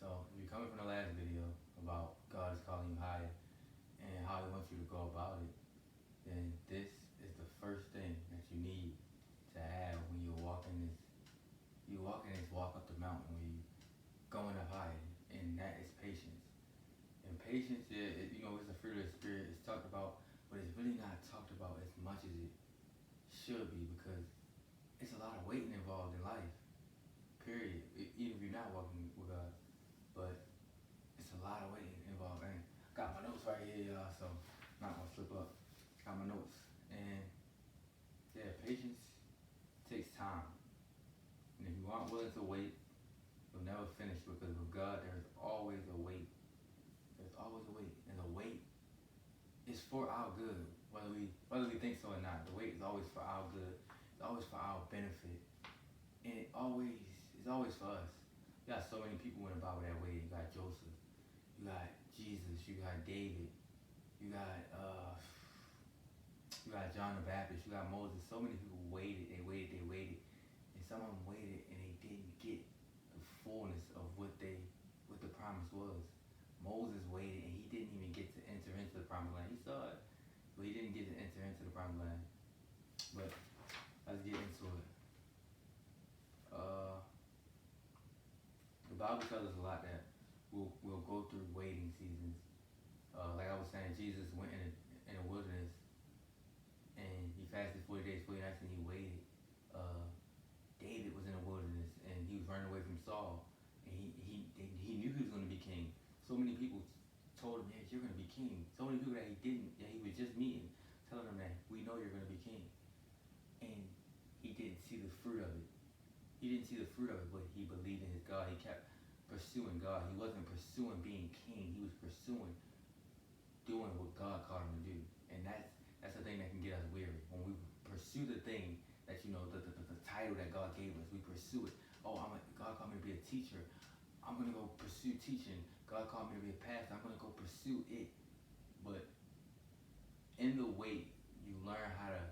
So, if you're coming from the last video about God is calling you higher and how He wants you to go about it, then this is the first thing that you need to have when you walk in this walk up the mountain, when you going up higher, and that is patience. And patience, it's a fruit of the spirit. It's talked about, but it's really not talked about as much as it should be because it's a lot of waiting involved in life. Period. Even if you're not walking with God, but it's a lot of waiting involved. And got my notes right here, y'all. So I'm not gonna slip up. Got my notes, and yeah, patience takes time. And if you aren't willing to wait, you'll never finish because with God, there's always a wait. There's always a wait, and the wait is for our good, whether we think so or not. The wait is always for our good. It's always for our benefit, and it's always for us. You got so many people in the Bible that waited. You got Joseph, you got Jesus, you got David, you got John the Baptist, you got Moses. So many people waited. They waited, and some of them waited, and they didn't get the fullness of what the promise was. Moses waited, and he didn't even get to enter into the promised land. He saw it, but he didn't get to enter into the promised land. But let's get into it. The Bible tells us a lot that we'll go through waiting seasons. Like I was saying, Jesus went in a wilderness and he fasted 40 days, 40 nights, and he waited. David was in a wilderness and he was running away from Saul, and he knew he was going to be king. So many people told him, "Hey, you're going to be king." So many people that he was just meeting, telling him that we know you're going to be king, and he didn't see the fruit of it. He didn't see the fruit of it, but he believed in his God. He kept pursuing God. He wasn't pursuing being king. He was pursuing doing what God called him to do. And that's the thing that can get us weary. When we pursue the thing that, the title that God gave us, we pursue it. Oh, God called me to be a teacher. I'm going to go pursue teaching. God called me to be a pastor. I'm going to go pursue it. But in the wait, you learn how to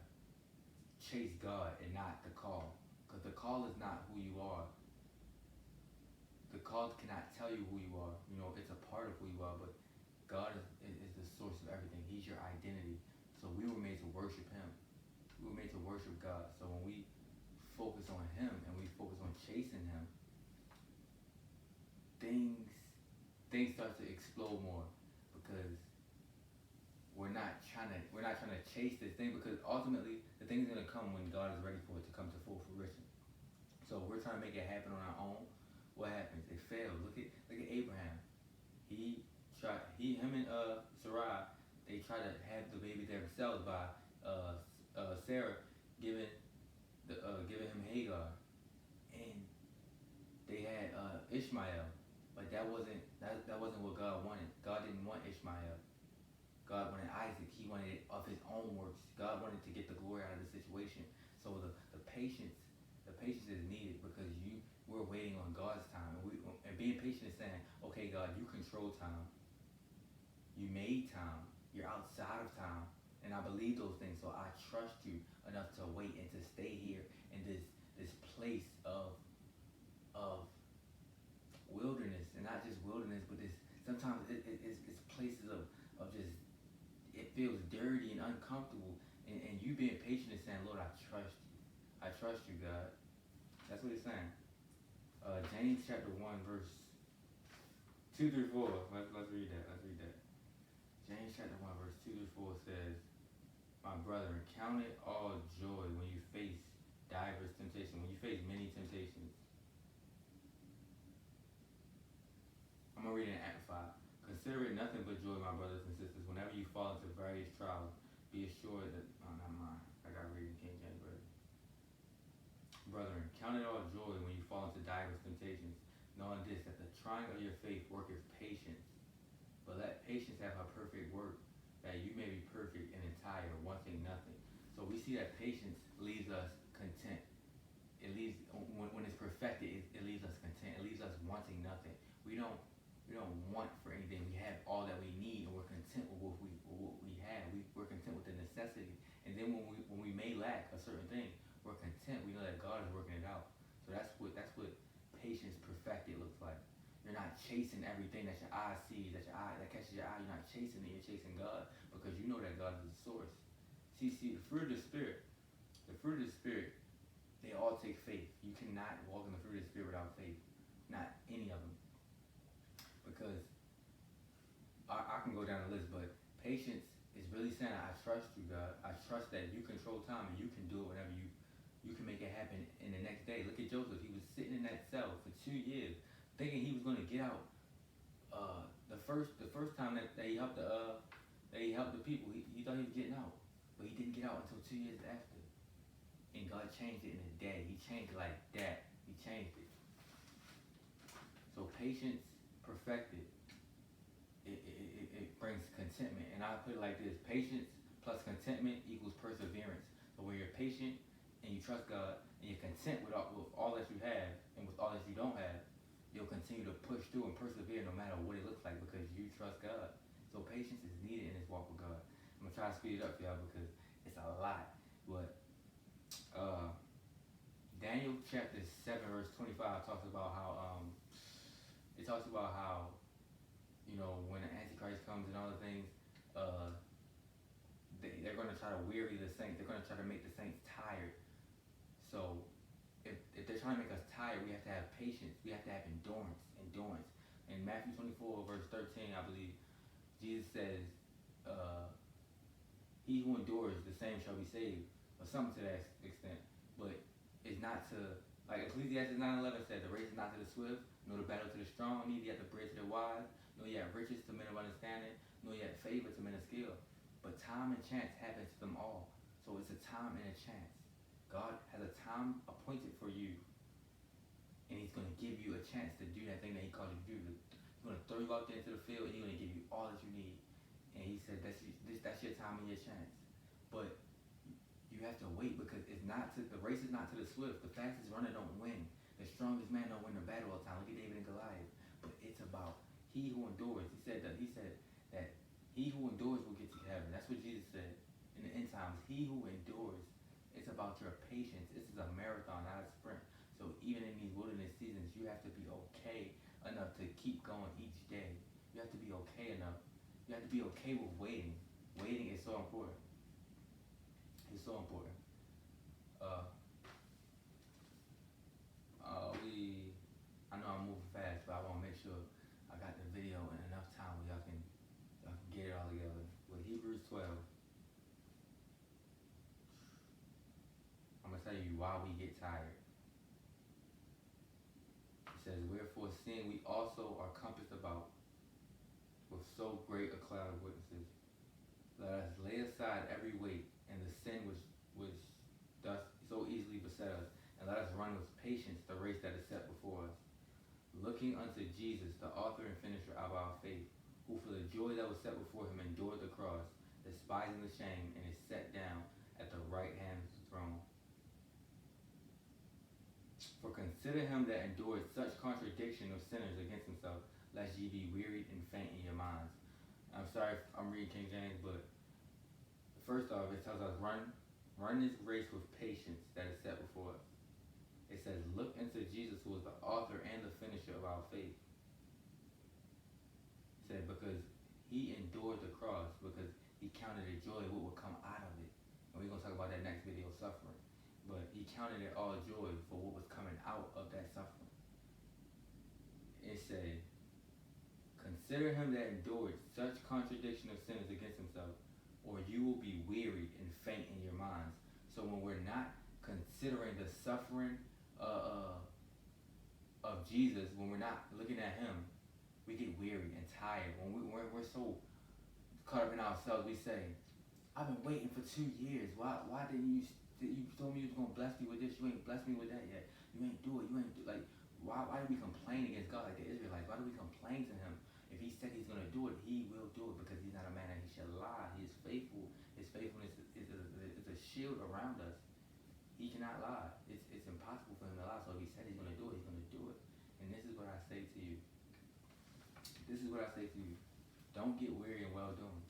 chase God and not the call. Because the call is not who you are. The call cannot tell you who you are. It's a part of who you are, but God is the source of everything. He's your identity. So we were made to worship Him. We were made to worship God. So when we focus on Him and we focus on chasing Him, things start to explode more because we're not trying to chase this thing, because ultimately the thing's gonna come when God is ready for it to come to full fruition. So if we're trying to make it happen on our own, what happens? It fails. Look at Abraham. Him and Sarai, they tried to have the baby themselves by Sarah giving him Hagar, and they had Ishmael, but that wasn't what God wanted. God didn't want Ishmael. God wanted Isaac. He wanted it of his own works. God wanted to get the glory out of the situation. So the patience is needed because we're waiting on God's time, and being patient is saying, okay, God, you control time. You made time. You're outside of time, and I believe those things. So I trust you enough to wait and to stay here in this place of wilderness, and not just wilderness, but sometimes it's places of just, it feels dirty and uncomfortable, and you being patient is saying, Lord, I trust you. I trust you, God. That's what it's saying. James chapter 1 verse 2 through 4. Let's read that. James chapter 1 verse 2 through 4 says, "My brethren, count it all joy when you face diverse temptation, when you face many temptations." I'm going to read it in Amplified. "Consider it nothing but joy, my brothers and sisters, whenever you fall into various trials. Be assured that..." Oh, not mine. I got to read in King James Version. "Brethren, count it all joy when you fall into diverse temptations, knowing this, that the trying of your faith worketh patience. But let patience have her perfect work, that you may be perfect and entire, wanting nothing." So we see that patience leaves us content. It leaves, when it's perfected, it leaves us content. It leaves us wanting nothing. We don't want for anything. We have all that we need, and we're content with what we have. We're content with the necessity. And then when we may lack a certain thing, we're content. We know that God is working it out. So that's what patience perfected looks like. You're not chasing everything that your eye sees, that catches your eye. You're not chasing it. You're chasing God because you know that God is the source. See, the fruit of the Spirit. The fruit of the Spirit, they all take faith. You cannot walk in the fruit of the Spirit without faith. Not any of them. Because I can go down the list, but patience is really saying, I trust you, God. I trust that you control time and you can do it whenever you can make it happen in the next day. Look at Joseph. He was sitting in that cell for 2 years, thinking he was going to get out. The first time that he helped the people, he thought he was getting out, but he didn't get out until 2 years after. And God changed it in a day. He changed it like that. He changed it. So patience perfected. It brings contentment. And I put it like this: patience plus contentment equals perseverance. So when you're patient and you trust God and you're content with all that you have and with all that you don't have, you'll continue to push through and persevere no matter what it looks like because you trust God. So patience is needed in this walk with God. I'm going to try to speed it up for y'all because it's a lot. But Daniel chapter 7 verse 25 talks about how when the Antichrist comes and all the things, they're going to try to weary the saints. They're going to try to make the saints tired. So if they're trying to make us tired, we have to have patience. We have to have endurance. In Matthew 24 verse 13, I believe, Jesus says, he who endures, the same shall be saved, or something to that extent. But it's not to, like Ecclesiastes 9:11 said, the race is not to the swift, nor the battle to the strong, neither yet the bread to the wise, nor yet riches to men of understanding, nor yet favor to men of skill. But time and chance happens to them all. So it's a time and a chance. God has a time appointed for you, and he's going to give you a chance to do that thing that he called you to do. He's going to throw you out there into the field, and he's going to give you all that you need. And he said, that's your time and your chance. But you have to wait because the race is not to the swift. The fastest runner don't win. The strongest man don't win the battle all the time. Look at David and Goliath. But it's about he who endures. He said that he who endures will get to heaven. That's what Jesus said in the end times. He who endures. It's about your patience. This is a marathon, not a sprint. So even in these wilderness seasons, you have to be okay enough to keep going each day. You have to be okay enough. You have to be okay with waiting. Waiting is so important. It's so important. I know I'm moving fast, but I want to make sure I got the video in enough time where y'all can get it all together. With Hebrews 12, I'm going to tell you why we get tired. It says, wherefore seeing we also are compassed about with so great a cloud of witnesses, let us lay aside every weight and the sin which does so easily beset us, and let us run with patience the race that is set before us, looking unto Jesus, the author and finisher of our faith, who for the joy that was set before him endured the cross, despising the shame, and is set down at the right hand of the throne. For consider him that endured such contradiction of sinners against himself, lest ye be wearied and faint in your minds. I'm sorry if I'm reading King James, but first off, it tells us run this race with patience that is set before us. It says, look into Jesus, who is the author and the finisher of our faith. It said, because he endured the cross, because he counted it joy what would come out of it. And we're going to talk about that next video, suffering. But he counted it all joy for what was coming out of that suffering. It said, consider him that endured such contradiction of sinners against himself, or you will be wearied and faint in your minds. So when we're not considering the suffering of Jesus, when we're not looking at him, we get weary and tired. When we're so caught up in ourselves, we say, I've been waiting for 2 years. Why didn't you told me you was going to bless me with this, you ain't blessed me with that yet. You ain't do it, like, why do we complain against God like the Israelites? Why do we complain to him? If he said he's going to do it, he will do it because he's not a man that he shall lie. He is faithful. His faithfulness is a shield around us. He cannot lie. It's impossible for him to lie. So if he said he's going to do it, he's going to do it. And this is what I say to you. Don't get weary in well doing,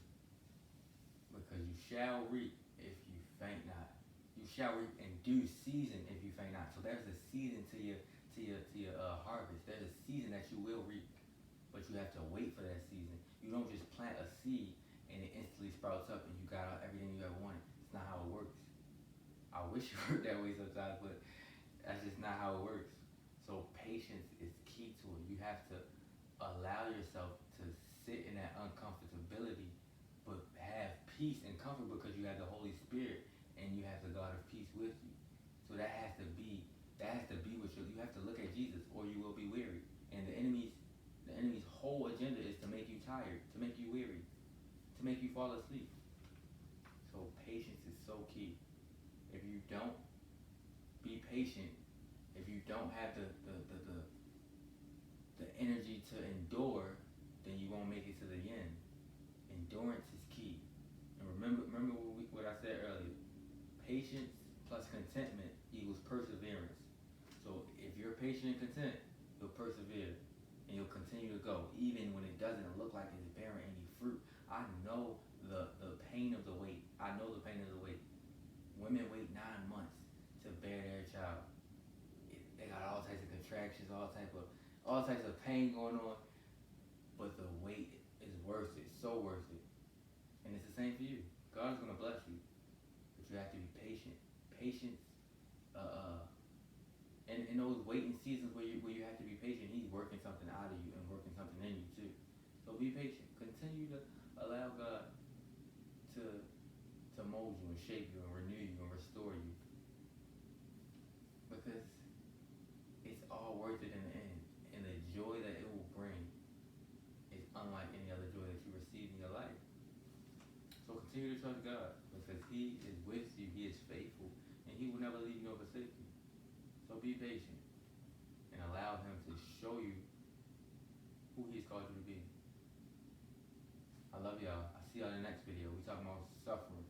because you shall reap if you faint not. You shall reap in due season if you faint not. So there's a season to your harvest. There's a season that you will reap. but you have to wait for that season. You don't just plant a seed and it instantly sprouts up and you got everything you ever wanted. It's not how it works. I wish it worked that way sometimes, but that's just not how it works. So patience is key to it. You have to allow yourself to sit in that uncomfortability, but have peace and comfort because you have the Holy Spirit and you have the God of peace with you. So that has to be what you have to look at Jesus, or you will be weary. And the enemy's whole agenda is to make you tired, to make you weary, to make you fall asleep. So patience is so key. If you don't be patient, if you don't have the energy to endure, then you won't make it to the end. Endurance is key. And remember what I said earlier. Patience plus contentment equals perseverance. So if you're patient and content, you'll persevere and you'll continue to go, even when it doesn't look like it's bearing any fruit. I know the pain of the wait. I know the pain of the wait. Women wait 9 months to bear their child. They got all types of contractions, all types of pain going on, but the wait is worth it, so worth it. And it's the same for you. God's gonna bless you, but you have to be patient. Patience, and in those waiting seasons where you have to be patient, He's working something out of you and working something in you too. So be patient. Continue to allow God to mold you and shape you and renew you and restore you, because it's all worth it in the end. And the joy that it will bring is unlike any other joy that you receive in your life. So continue to trust God, because He is with you, He is faithful, and He will never leave you nor forsake you. So be patient and allow Him to show you who He's called you to be. I love y'all. I see y'all in the next video. We talking about suffering.